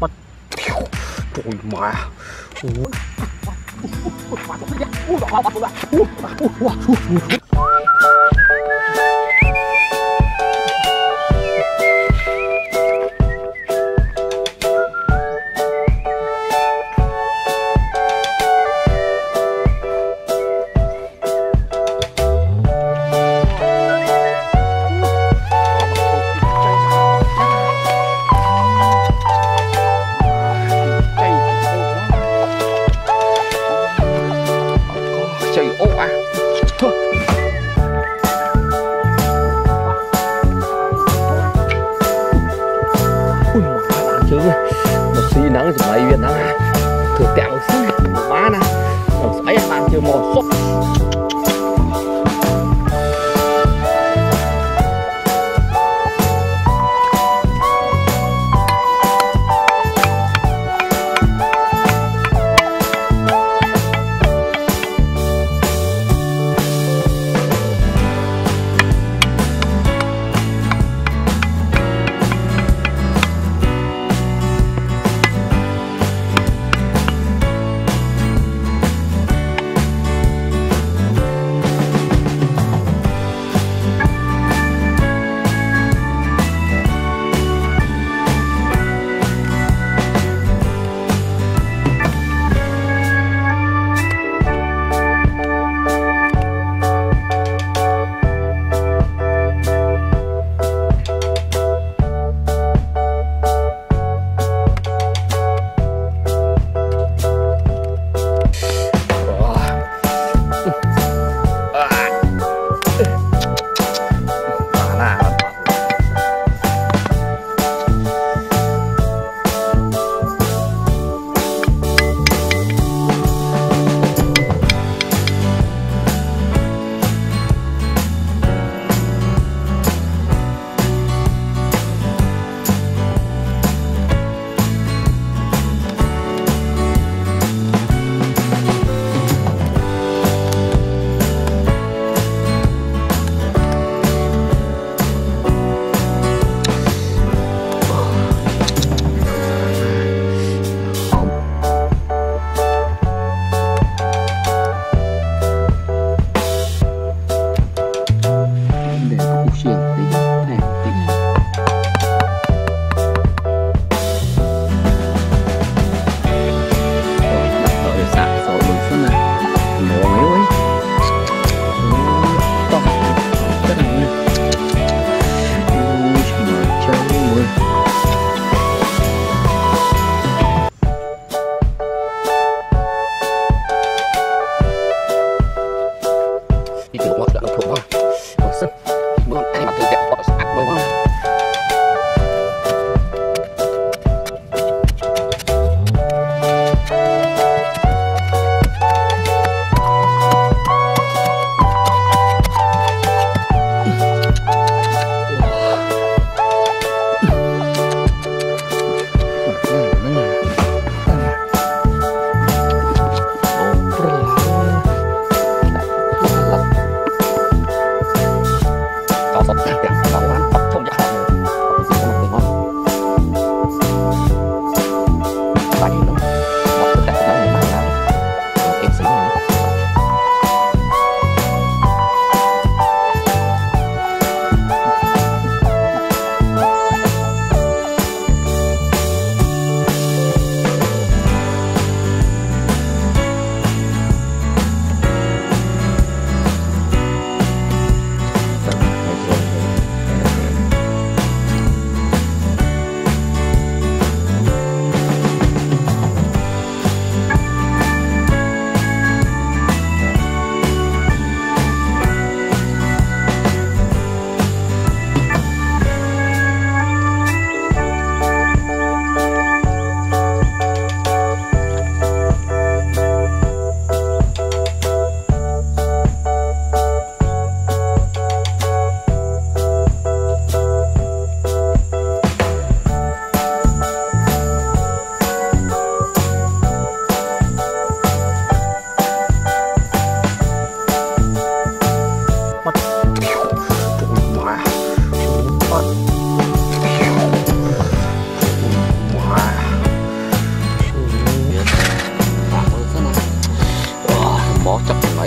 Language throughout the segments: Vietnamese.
Ôi mà. Trời ô à. Ui mà bạn chứ một xí nắng rồi mấy viên nắng à thử tẹo xí một má nè rồi ấy bạn chưa mò xúc.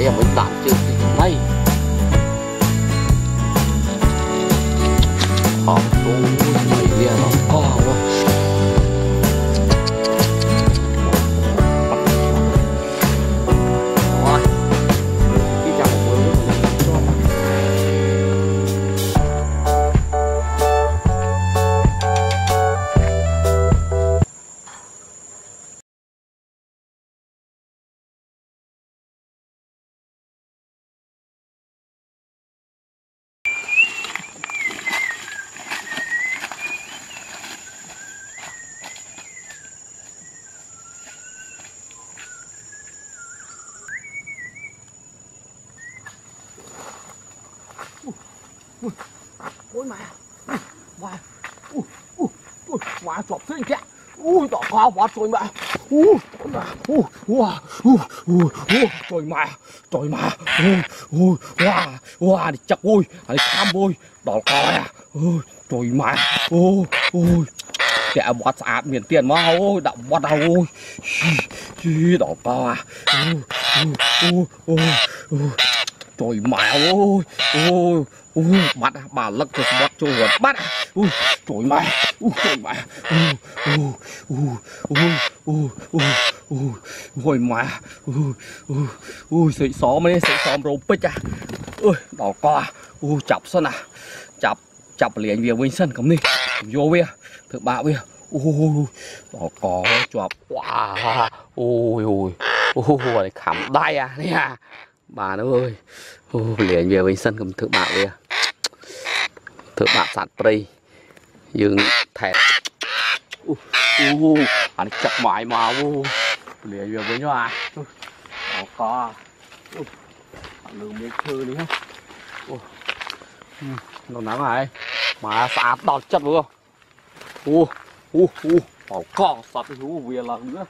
à mình làm chưa thì này họ tôi mày đi nó co quá ôi mẹ mà chọc thế kìa ui đỏ cao quá trời mẹ trời mẹ wow đi chặt ui đi tham ui đỏ cao à trời mẹ kẻ bọt sạp miền tiền mà ôi đậm bọt đâu ôi đỏ cao à trời mẹ bắt bà lắc cho bắt cho hồn bắt trời mẹ hồi mẹ sợi xóm ấy sợi xóm rô pích à đỏ co chọc sân à chọc liền về bên sân cầm đi vô về thử bạo về đỏ co chọc wow ôi khảm đai à nè bà nó ơi liền về bên sân cầm thử bạo về thử bạo sạt prey dừng thẹt anh chặt mãi mà liền về với nhau à đỏ co lường miếng thư đi không nó nắng này mà sạt đọt chất luôn đỏ co sạt cái thú về lần nữa